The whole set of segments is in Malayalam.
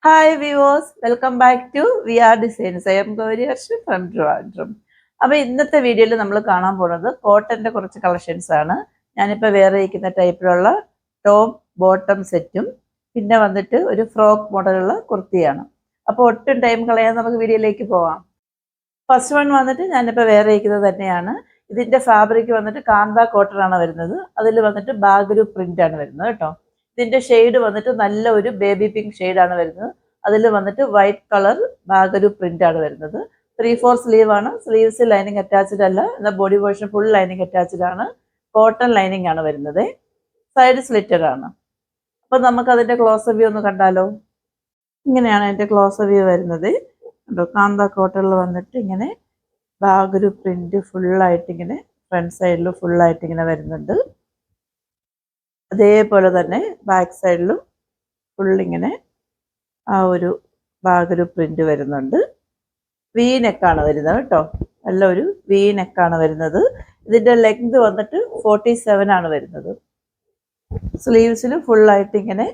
Hi viewers, welcome back to V R designs. I'm Gauri Harsh from Trivandrum. അപ്പോൾ ഇന്നത്തെ വീഡിയോയിൽ നമ്മൾ കാണാൻ പോകുന്നത് കോട്ടൻ്റെ കുറച്ച് കളക്ഷൻസ് ആണ്. ഞാനിപ്പോൾ വേറെ ഇരിക്കുന്ന ടൈപ്പിലുള്ള ടോപ്പ് ബോട്ടം സെറ്റും പിന്നെ വന്നിട്ട് ഒരു ഫ്രോക്ക് മോഡലുള്ള കുർത്തിയാണ്. അപ്പോൾ ഒട്ടും ടൈം കളയാൻ നമുക്ക് വീഡിയോയിലേക്ക് പോവാം. ഫസ്റ്റ് വൺ വന്നിട്ട് ഞാനിപ്പോൾ വേറെ ഇരിക്കുന്നത് തന്നെയാണ്. ഇതിൻ്റെ ഫാബ്രിക് വന്നിട്ട് കാന്ത കോട്ടൺ ആണ് വരുന്നത്. അതിൽ വന്നിട്ട് ബാഗരു പ്രിന്റ് ആണ് വരുന്നത് കേട്ടോ. ഇതിൻ്റെ ഷെയ്ഡ് വന്നിട്ട് നല്ല ഒരു ബേബി പിങ്ക് ഷെയ്ഡാണ് വരുന്നത്. അതിൽ വന്നിട്ട് വൈറ്റ് കളർ ബാഗരു പ്രിന്റ് ആണ് വരുന്നത്. 3/4 സ്ലീവ് ആണ്. സ്ലീവ്സ് ലൈനിങ് അറ്റാച്ച്ഡ് അല്ല, എന്നാൽ body portion full lining attached ആണ്. കോട്ടൺ ലൈനിങ് ആണ് വരുന്നത്. സൈഡ് സ്ലിറ്റഡ് ആണ്. അപ്പോൾ നമുക്ക് അതിൻ്റെ ക്ലോസ് വ്യൂ ഒന്ന് കണ്ടാലോ. ഇങ്ങനെയാണ് അതിൻ്റെ ക്ലോസ് വ്യൂ വരുന്നത്. കാന്ത കോട്ടണിൽ വന്നിട്ട് ഇങ്ങനെ ബാഗൊരു പ്രിന്റ് ഫുള്ളായിട്ട് ഇങ്ങനെ ഫ്രണ്ട് സൈഡിൽ ഫുള്ളായിട്ട് ഇങ്ങനെ വരുന്നുണ്ട്. അതേപോലെ തന്നെ ബാക്ക് സൈഡിലും ഫുള്ളിങ്ങനെ ആ ഒരു ബാഗൊരു പ്രിന്റ് വരുന്നുണ്ട്. വി നെക്കാണ് വരുന്നത് കേട്ടോ. നല്ല ഒരു വി നെക്കാണ് വരുന്നത്. ഇതിൻ്റെ ലെങ്ത് വന്നിട്ട് 47 ആണ് വരുന്നത്. സ്ലീവ്സിൽ ഫുള്ളായിട്ട് ഇങ്ങനെ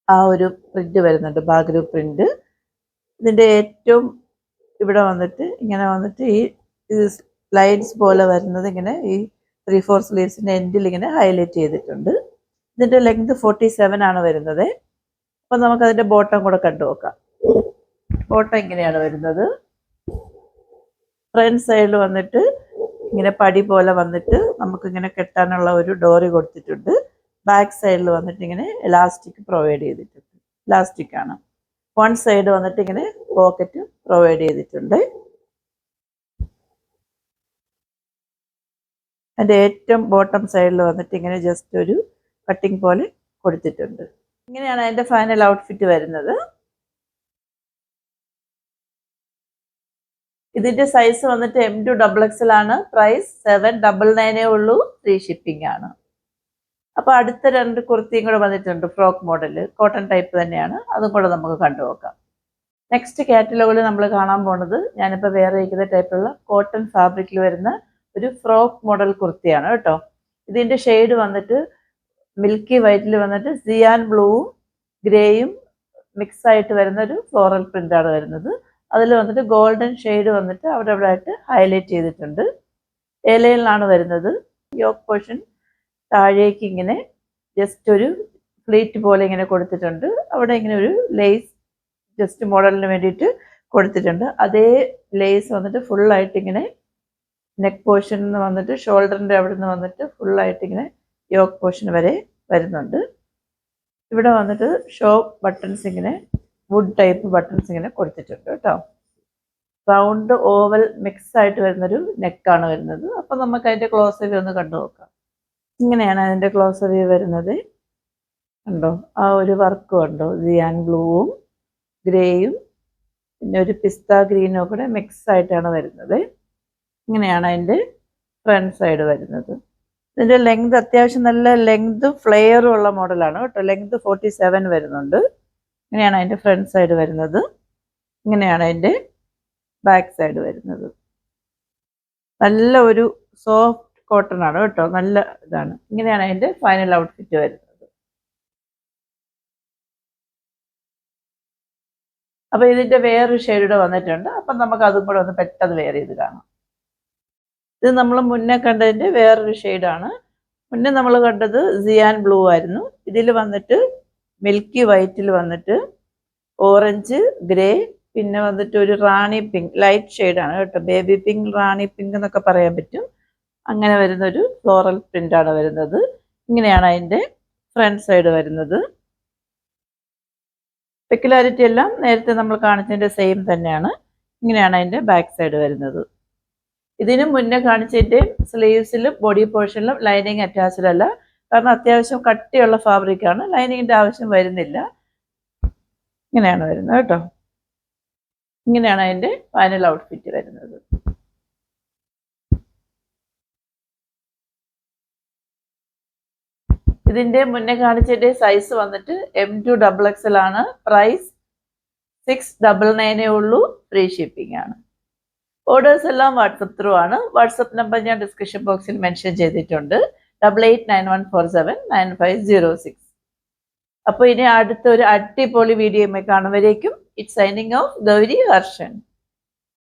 ആ ഒരു പ്രിന്റ് വരുന്നുണ്ട്, ബാഗൊരു പ്രിന്റ്. ഇതിൻ്റെ ഏറ്റവും ഇവിടെ വന്നിട്ട് ഇങ്ങനെ വന്നിട്ട് ഈ ലൈൻസ് പോലെ വരുന്നത് ഇങ്ങനെ ഈ 3/4 സ്ലീവ്സിൻ്റെ എൻഡിൽ ഇങ്ങനെ ഹൈലൈറ്റ് ചെയ്തിട്ടുണ്ട്. ഇതിൻ്റെ ലെങ്ത് 47 ആണ് വരുന്നത്. അപ്പം നമുക്കതിൻ്റെ ബോട്ടം കൂടെ കണ്ടു നോക്കാം. ബോട്ടം ഇങ്ങനെയാണ് വരുന്നത്. ഫ്രണ്ട് സൈഡിൽ വന്നിട്ട് ഇങ്ങനെ പടി പോലെ വന്നിട്ട് നമുക്കിങ്ങനെ കെട്ടാനുള്ള ഒരു ഡോറി കൊടുത്തിട്ടുണ്ട്. ബാക്ക് സൈഡിൽ വന്നിട്ട് ഇങ്ങനെ എലാസ്റ്റിക് പ്രൊവൈഡ് ചെയ്തിട്ടുണ്ട്. ഇലാസ്റ്റിക് ആണ്. വൺ സൈഡ് വന്നിട്ട് ഇങ്ങനെ പോക്കറ്റ് പ്രൊവൈഡ് ചെയ്തിട്ടുണ്ട്. അതിൻ്റെ ഏറ്റവും ബോട്ടം സൈഡിൽ വന്നിട്ട് ഇങ്ങനെ ജസ്റ്റ് ഒരു കട്ടിങ് പോലെ കൊടുത്തിട്ടുണ്ട്. ഇങ്ങനെയാണ് അതിൻ്റെ ഫൈനൽ ഔട്ട്ഫിറ്റ് വരുന്നത്. ഇതിൻ്റെ സൈസ് വന്നിട്ട് M2 XXL ആണ്. പ്രൈസ് 799 ഉള്ളൂ. ഫ്രീ ഷിപ്പിംഗ് ആണ്. അപ്പോൾ അടുത്ത രണ്ട് കുർത്തിയും കൂടെ വന്നിട്ടുണ്ട്, ഫ്രോക്ക് മോഡൽ, കോട്ടൺ ടൈപ്പ് തന്നെയാണ്. അതും കൂടെ നമുക്ക് കണ്ടു നോക്കാം. നെക്സ്റ്റ് കാറ്റലോഗിൽ നമ്മൾ കാണാൻ പോകുന്നത് ഞാനിപ്പോൾ വേറെ ഇരിക്കുന്ന ടൈപ്പുള്ള കോട്ടൺ ഫാബ്രിക്കിൽ വരുന്ന ഒരു ഫ്രോക്ക് മോഡൽ കുർത്തിയാണ് കേട്ടോ. ഇതിൻ്റെ ഷെയ്ഡ് വന്നിട്ട് മിൽക്കി വൈറ്റിൽ വന്നിട്ട് സിയാൻ ബ്ലൂവും ഗ്രേയും മിക്സ് ആയിട്ട് വരുന്ന ഒരു ഫ്ലോറൽ പ്രിൻ്റാണ് വരുന്നത്. അതിൽ വന്നിട്ട് ഗോൾഡൻ ഷെയ്ഡ് വന്നിട്ട് അവിടെ അവിടെ ആയിട്ട് ഹൈലൈറ്റ് ചെയ്തിട്ടുണ്ട്. ഏലയിലാണ് വരുന്നത്. യോക്ക് പോർഷൻ താഴേക്ക് ഇങ്ങനെ ജസ്റ്റ് ഒരു ഫ്ലീറ്റ് പോലെ ഇങ്ങനെ കൊടുത്തിട്ടുണ്ട്. അവിടെ ഇങ്ങനെ ഒരു ലേസ് ജസ്റ്റ് മോഡലിന് വേണ്ടിയിട്ട് കൊടുത്തിട്ടുണ്ട്. അതേ ലേസ് വന്നിട്ട് ഫുള്ളായിട്ട് ഇങ്ങനെ നെക്ക് പോർഷൻ വന്നിട്ട് ഷോൾഡറിൻ്റെ അവിടെ നിന്ന് വന്നിട്ട് ഫുള്ളായിട്ട് ഇങ്ങനെ യോക്ക് പോർഷൻ വരെ വരുന്നുണ്ട്. ഇവിടെ വന്നിട്ട് ഷോ ബട്ടൺസ് ഇങ്ങനെ വുഡ് ടൈപ്പ് ബട്ടൺസ് ഇങ്ങനെ കൊടുത്തിട്ടുണ്ട് കേട്ടോ. റൗണ്ട് ഓവൽ മിക്സ് ആയിട്ട് വരുന്നൊരു നെക്കാണ് വരുന്നത്. അപ്പം നമുക്ക് അതിൻ്റെ ക്ലോസ് വ്യൂ ഒന്ന് കണ്ടു നോക്കാം. ഇങ്ങനെയാണ് അതിൻ്റെ ക്ലോസ് വ്യൂ വരുന്നത്. കണ്ടോ, ആ ഒരു വർക്ക് കണ്ടോ, സിയാൻ ബ്ലൂവും ഗ്രേയും പിന്നെ ഒരു പിസ്ത ഗ്രീനും കൂടെ മിക്സ് ആയിട്ടാണ് വരുന്നത്. ഇങ്ങനെയാണ് അതിൻ്റെ ഫ്രണ്ട് സൈഡ് വരുന്നത്. ഇതിൻ്റെ ലെങ്ത് അത്യാവശ്യം നല്ല ലെങ്ത് ഫ്ലെയറും ഉള്ള മോഡലാണ് കേട്ടോ. ലെങ്ത് 47 വരുന്നുണ്ട്. ഇങ്ങനെയാണ് അതിൻ്റെ ഫ്രണ്ട് സൈഡ് വരുന്നത്. ഇങ്ങനെയാണ് അതിൻ്റെ ബാക്ക് സൈഡ് വരുന്നത്. നല്ല ഒരു സോഫ്റ്റ് കോട്ടൺ ആണ് കേട്ടോ, നല്ല ഇതാണ്. ഇങ്ങനെയാണ് അതിൻ്റെ ഫൈനൽ ഔട്ട്ഫിറ്റ് വരുന്നത്. അപ്പോൾ ഇതിൻ്റെ വേറൊരു ഷെയ്ഡ് വന്നിട്ടുണ്ട്. അപ്പം നമുക്ക് അതും കൂടെ ഒന്ന് പെട്ടെന്ന് വെയർ ചെയ്ത് കാണാം. ഇത് നമ്മൾ മുന്നേ കണ്ടതിൻ്റെ വേറൊരു ഷെയ്ഡാണ്. മുന്നേ നമ്മൾ കണ്ടത് സിയാൻ ബ്ലൂ ആയിരുന്നു. ഇതിൽ വന്നിട്ട് മിൽക്കി വൈറ്റിൽ വന്നിട്ട് ഓറഞ്ച്, ഗ്രേ, പിന്നെ വന്നിട്ട് ഒരു റാണി പിങ്ക്, ലൈറ്റ് ഷെയ്ഡാണ് കേട്ടോ. ബേബി പിങ്ക്, റാണി പിങ്ക് എന്നൊക്കെ പറയാൻ പറ്റും. അങ്ങനെ വരുന്നൊരു ഫ്ലോറൽ പ്രിൻ്റാണ് വരുന്നത്. ഇങ്ങനെയാണ് അതിൻ്റെ ഫ്രണ്ട് സൈഡ് വരുന്നത്. സ്പെക്കുലാരിറ്റി എല്ലാം നേരത്തെ നമ്മൾ കാണിച്ചതിൻ്റെ സെയിം തന്നെയാണ്. ഇങ്ങനെയാണ് അതിൻ്റെ ബാക്ക് സൈഡ് വരുന്നത്. ഇതിന് മുന്നേ കാണിച്ചതിൻ്റെ സ്ലീവ്സിലും ബോഡി പോർഷനിലും ലൈനിങ് അറ്റാച്ച്ഡ് അല്ല, കാരണം അത്യാവശ്യം കട്ടിയുള്ള ഫാബ്രിക്കാണ്. ലൈനിങ്ങിൻ്റെ ആവശ്യം വരുന്നില്ല. ഇങ്ങനെയാണ് വരുന്നത് കേട്ടോ. ഇങ്ങനെയാണ് അതിൻ്റെ ഫൈനൽ ഔട്ട്ഫിറ്റ് വരുന്നത്. ഇതിൻ്റെ മുന്നേ കാണിച്ചതിൻ്റെ സൈസ് വന്നിട്ട് M2 XXL ആണ്. പ്രൈസ് 699 ഉള്ളൂ. ഫ്രീ ഷിപ്പിംഗ് ആണ്. ഓർഡേഴ്സ് എല്ലാം വാട്സപ്പ് ത്രൂ ആണ്. വാട്സപ്പ് നമ്പർ ഞാൻ ഡിസ്ക്രിപ്ഷൻ ബോക്സിൽ മെൻഷൻ ചെയ്തിട്ടുണ്ട്. 8891479506. അപ്പോൾ ഇനി അടുത്തൊരു അടിപൊളി വീഡിയോയുമായി കാണുമ്പോഴേക്കും it's signing off Gauri Harshan.